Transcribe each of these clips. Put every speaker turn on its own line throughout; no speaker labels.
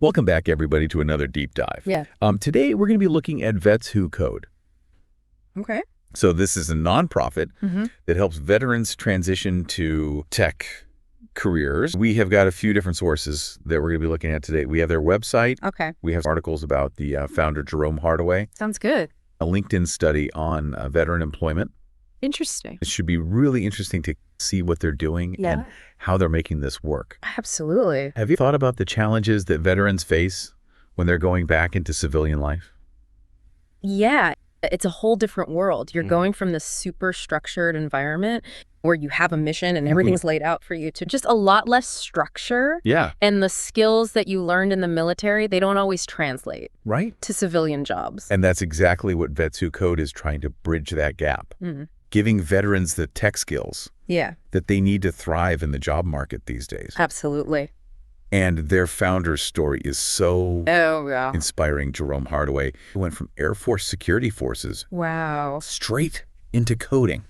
Welcome back, everybody, to another deep dive.
Yeah.
Today, we're going to be looking at Vets Who Code.
Okay.
So this is a nonprofit that helps veterans transition to tech careers. We have got a few different sources that we're going to be looking at today. We have their website.
Okay.
We have articles about the founder, Jerome Hardaway,
Sounds good.
a LinkedIn study on veteran employment.
Interesting.
It should be really interesting to see what they're doing
Yeah.
and how they're making this work.
Absolutely.
Have you thought about the challenges that veterans face when they're going back into civilian life?
Yeah. It's a whole different world. You're going from this super structured environment where you have a mission and everything's laid out for you to just a lot less structure.
Yeah.
And the skills that you learned in the military, they don't always translate
Right.
to civilian jobs.
And that's exactly what Vets Who Code is trying to bridge that gap, giving veterans the tech skills
Yeah,
that they need to thrive in the job market these days.
absolutely.
And their founder's story is so
Oh, yeah.
inspiring. Jerome Hardaway went from Air Force security forces
Wow.
straight into coding.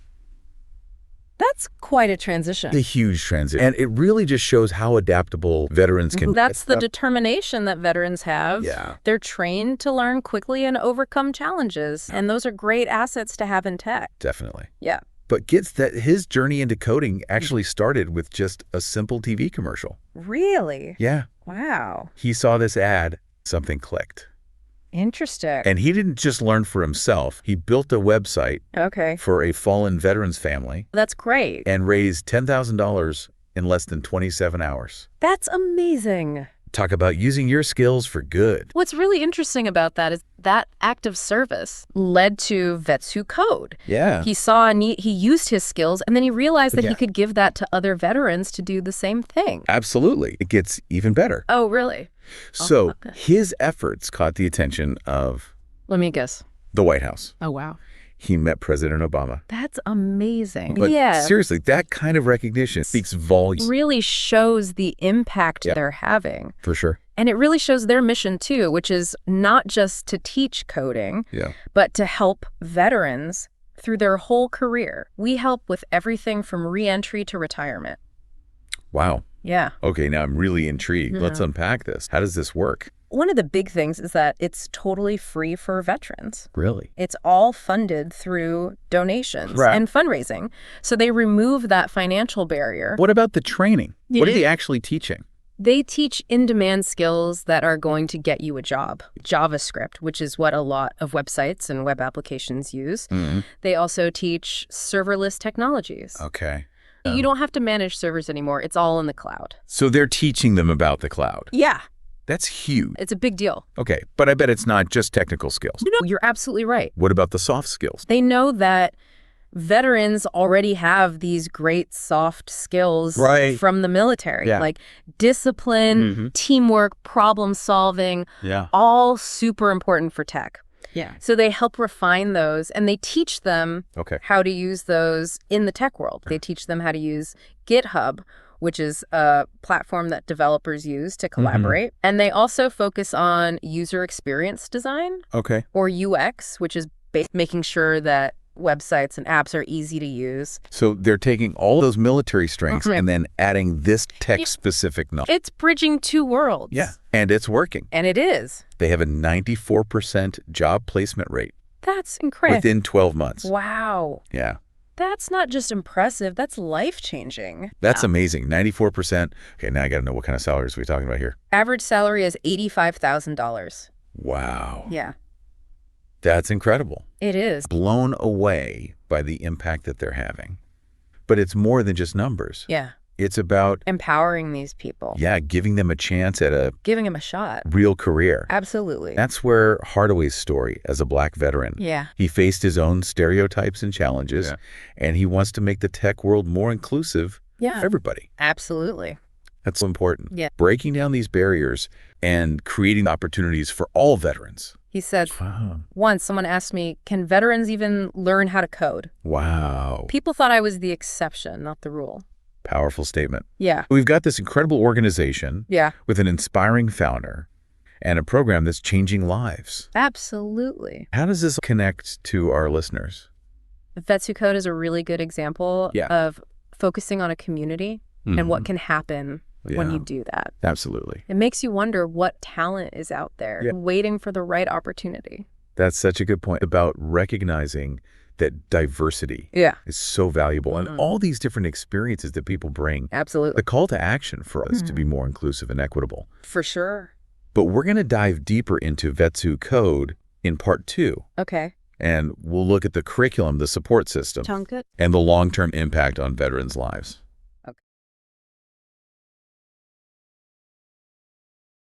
That's quite a transition.
A huge transition. And it really just shows how adaptable veterans can be.
That's the determination that veterans have.
Yeah.
They're trained to learn quickly and overcome challenges. And those are great assets to have in tech.
Definitely.
Yeah.
But gets that his journey into coding actually started with just a simple TV commercial.
Really?
Yeah.
Wow.
He saw this ad, something clicked.
Interesting.
And he didn't just learn for himself. He built a website
Okay.
for a fallen veterans family
That's great.
and raised $10,000 in less than 27 hours.
That's amazing.
Talk about using your skills for good.
What's really interesting about that is that act of service led to Vets Who Code.
Yeah.
He saw a need, he used his skills, and then he realized that
Yeah.
he could give that to other veterans to do the same thing.
Absolutely. It gets even better.
Oh, really?
So
okay.
his efforts caught the attention of
Let me guess.
the White House.
Oh, wow.
He met President Obama.
That's amazing.
But
yeah.
seriously, that kind of recognition speaks volumes.
Really shows the impact
Yep.
they're having.
For sure.
And it really shows their mission, too, which is not just to teach coding,
Yeah.
but to help veterans through their whole career. We help with everything from reentry to retirement.
Wow.
Yeah.
Okay, now I'm really intrigued. Let's unpack this. How does this work?
One of the big things is that it's totally free for veterans.
Really?
It's all funded through donations
Right.
and fundraising. So they remove that financial barrier.
What about the training? What are
Yeah.
they actually teaching?
They teach in-demand skills that are going to get you a job. JavaScript, which is what a lot of websites and web applications use. They also teach serverless technologies.
Okay.
You don't have to manage servers anymore. It's all in the cloud.
So they're teaching them about the cloud.
Yeah,
That's huge.
it's a big deal.
Okay, but I bet it's not just technical skills.
No, you're absolutely right.
What about the soft skills?
They know that veterans already have these great soft skills
Right.
from the military,
Yeah.
like discipline, teamwork, problem solving,
Yeah.
all super important for tech.
Yeah.
So they help refine those and they teach them
Okay.
how to use those in the tech world. They teach them how to use GitHub, which is a platform that developers use to collaborate. And they also focus on user experience design,
Okay.
or UX, which is making sure that websites and apps are easy to use.
So they're taking all those military strengths and then adding this tech-specific knowledge.
It's bridging two worlds.
Yeah. And it's working.
And it is.
They have a 94% job placement rate
That's incredible.
within 12 months.
Wow.
Yeah.
That's not just impressive, that's life-changing.
That's amazing. 94%. Okay, now I got to know what kind of salaries we're talking about here.
Average salary is $85,000.
Wow.
Yeah,
That's incredible.
it is.
Blown away by the impact that they're having. But it's more than just numbers.
Yeah.
It's about,
Empowering these people.
yeah, giving them a chance at a
Giving them a shot.
real career.
Absolutely.
That's where Hardaway's story as a Black veteran.
Yeah.
He faced his own stereotypes and challenges, and he wants to make the tech world more inclusive
Yeah.
for everybody.
Absolutely.
That's so important.
Yeah.
Breaking down these barriers and creating opportunities for all veterans.
He said,
Wow.
once someone asked me, can veterans even learn how to code?
Wow.
People thought I was the exception, not the rule.
Powerful statement.
Yeah.
We've got this incredible organization
Yeah.
with an inspiring founder and a program that's changing lives.
Absolutely.
How does this connect to our listeners?
Vets Who Code is a really good example
Yeah.
of focusing on a community and what can happen when you do that.
Absolutely.
It makes you wonder what talent is out there waiting for the right opportunity.
That's such a good point about recognizing that diversity is so valuable and all these different experiences that people bring.
Absolutely.
The call to action for us to be more inclusive and equitable.
For sure.
But we're going to dive deeper into Vetsu Code in Part 2.
Okay.
And we'll look at the curriculum, the support system, and the long-term impact on veterans' lives.